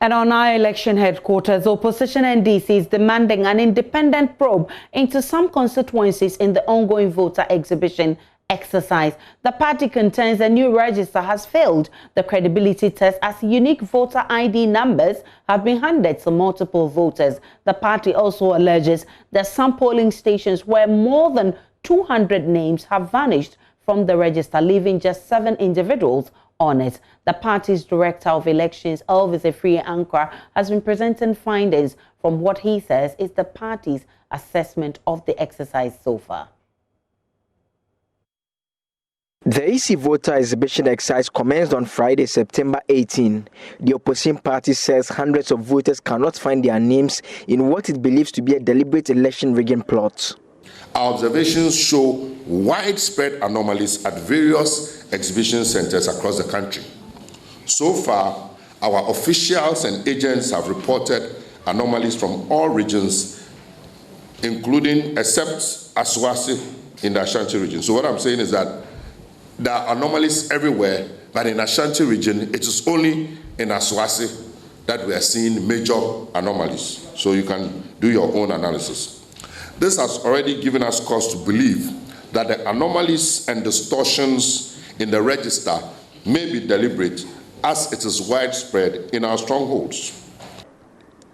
And on our election headquarters, opposition NDC is demanding an independent probe into some constituencies in the ongoing voter exhibition exercise. The party contends the new register has failed the credibility test as unique voter ID numbers have been handed to multiple voters. The party also alleges that some polling stations where more than 200 names have vanished from the register, leaving just 7 individuals on it. The party's director of elections, Elvis Ankara, has been presenting findings from what he says is the party's assessment of the exercise so far. The EC voter exhibition exercise commenced on Friday, September 18. The opposition party says hundreds of voters cannot find their names in what it believes to be a deliberate election rigging plot. Our observations show widespread anomalies at various exhibition centers across the country. So far, our officials and agents have reported anomalies from all regions, including except Aswasi in the Ashanti region. So what I'm saying is that there are anomalies everywhere, but in Ashanti region, it is only in Aswasi that we are seeing major anomalies. So you can do your own analysis. This has already given us cause to believe that the anomalies and distortions in the register may be deliberate, as it is widespread in our strongholds.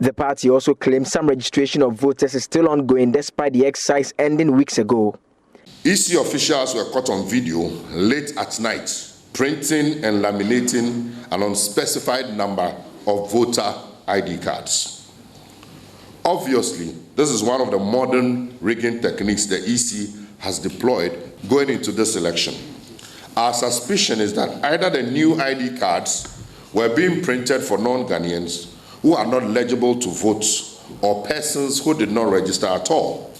The party also claims some registration of voters is still ongoing despite the exercise ending weeks ago. EC officials were caught on video late at night, printing and laminating an unspecified number of voter ID cards. Obviously, this is one of the modern rigging techniques the EC has deployed going into this election. Our suspicion is that either the new ID cards were being printed for non-Ghanaians who are not eligible to vote or persons who did not register at all.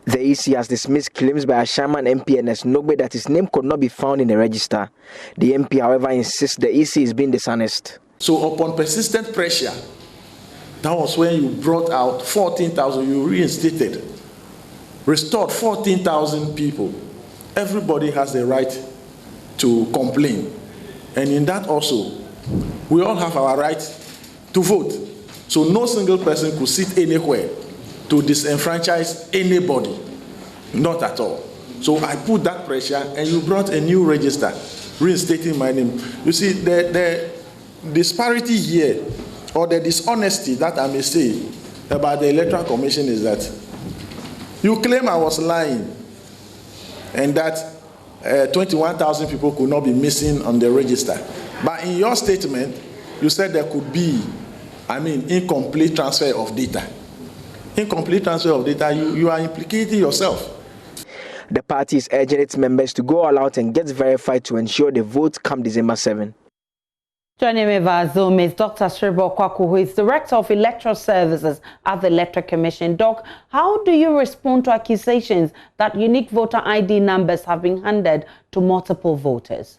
The EC has dismissed claims by a Shaman MP and Nogbe that his name could not be found in the register. The MP, however, insists the EC is being dishonest. So upon persistent pressure, that was when you brought out 14,000, you reinstated, restored 14,000 people. Everybody has the right to complain. And in that also, we all have our right to vote. So no single person could sit anywhere to disenfranchise anybody, not at all. So I put that pressure and you brought a new register, reinstating my name. You see, the disparity here, or the dishonesty that I may say about the Electoral Commission is that you claim I was lying and that 21,000 people could not be missing on the register. But in your statement, you said there could be, incomplete transfer of data. Incomplete transfer of data, you are implicating yourself. The party is urging its members to go all out and get verified to ensure the vote come December 7. Joining me via Zoom is Dr. Sribo Kwaku, who is Director of Electoral Services at the Electoral Commission. Doc, how do you respond to accusations that unique voter ID numbers have been handed to multiple voters?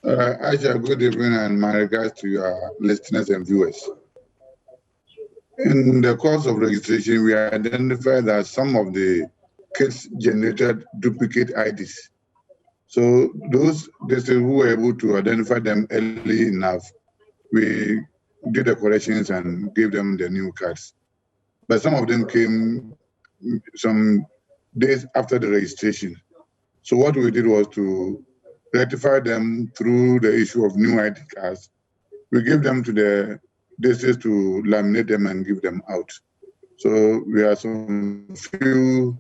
Aisha, good evening and my regards to your listeners and viewers. In the course of registration, we identified that some of the kits generated duplicate IDs. So those who were able to identify them early enough, we did the corrections and gave them the new cards. But some of them came some days after the registration. So what we did was to rectify them through the issue of new ID cards. We gave them to the districts to laminate them and give them out. So we have some few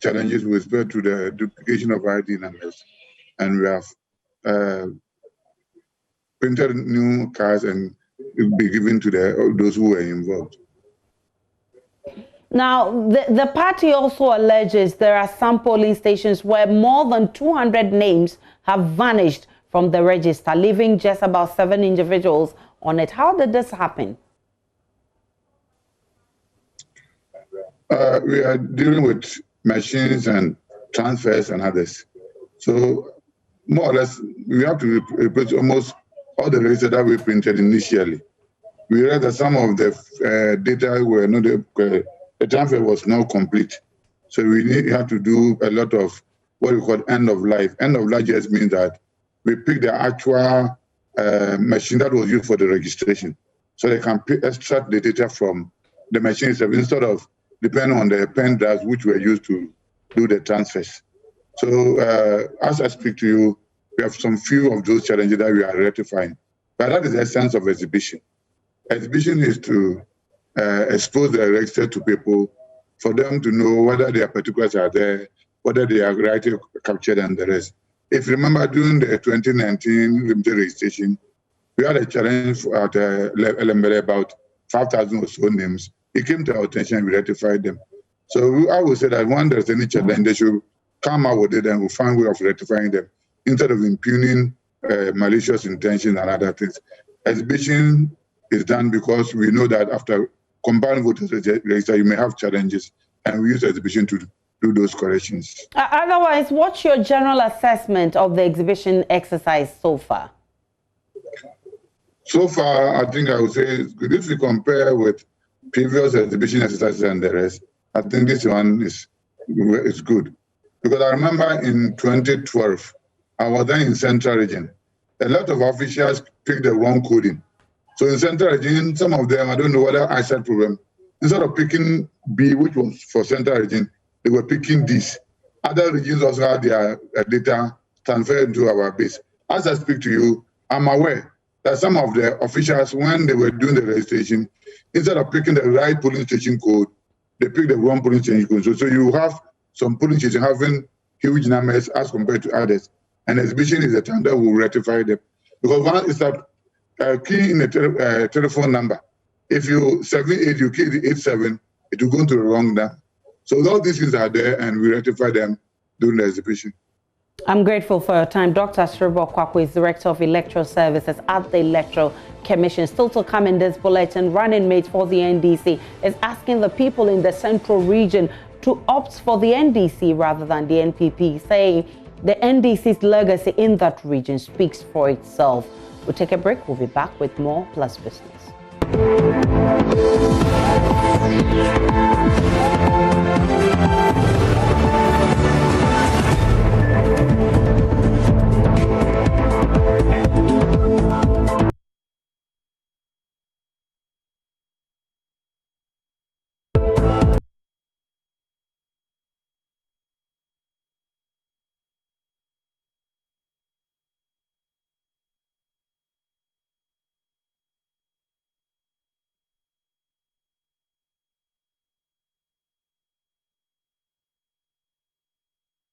challenges with respect to the duplication of ID numbers. And we have printed new cards and it will be given to those who were involved. Now, the party also alleges there are some polling stations where more than 200 names have vanished from the register, leaving just about 7 individuals on it. How did this happen? We are dealing with machines and transfers and others. So more or less, we have to replace almost all the register that we printed initially. We read that some of the data were not, the transfer was not complete. So we have to do a lot of what we call end of life. End of life just means that we pick the actual machine that was used for the registration. So they can extract the data from the machine itself instead of depending on the pen drives which were used to do the transfers. So as I speak to you, we have some few of those challenges that we are rectifying. But that is the essence of exhibition. Exhibition is to expose the register to people for them to know whether their particulars are there, whether they are rightly captured and the rest. If you remember during the 2019 limited registration, we had a challenge at LML about 5,000 or so names. It came to our attention, we rectified them. So I would say that when there's any challenge, they should come out with it and we'll find a way of rectifying them instead of impugning malicious intentions and other things. Exhibition is done because we know that after combined voters register, you may have challenges, and we use exhibition to do those corrections. Otherwise, what's your general assessment of the exhibition exercise so far? So far, I think I would say it's good. If you compare with previous exhibition exercises and the rest, I think this one is good. Because I remember in 2012, I was then in Central Region. A lot of officials picked the wrong coding. So in Central Region, some of them, I don't know whether I said problem, instead of picking B, which was for Central Region, they were picking this. Other regions also had their data transferred to our base. As I speak to you, I'm aware that some of the officials, when they were doing the registration, instead of picking the right polling station code, they picked the wrong polling station code. So you have some polling stations having huge numbers as compared to others. And exhibition is the time that will rectify them. Because one is that key in a telephone number. If you 78, you key the 87, it will go to the wrong number. So all these things are there, and we rectify them during the exhibition. I'm grateful for your time. Dr. Sribo Kwakwe is Director of Electoral Services at the Electoral Commission. Still to come in this bulletin, running mate for the NDC is asking the people in the central region to opt for the NDC rather than the NPP, saying the NDC's legacy in that region speaks for itself. We'll take a break. We'll be back with more Plus Business.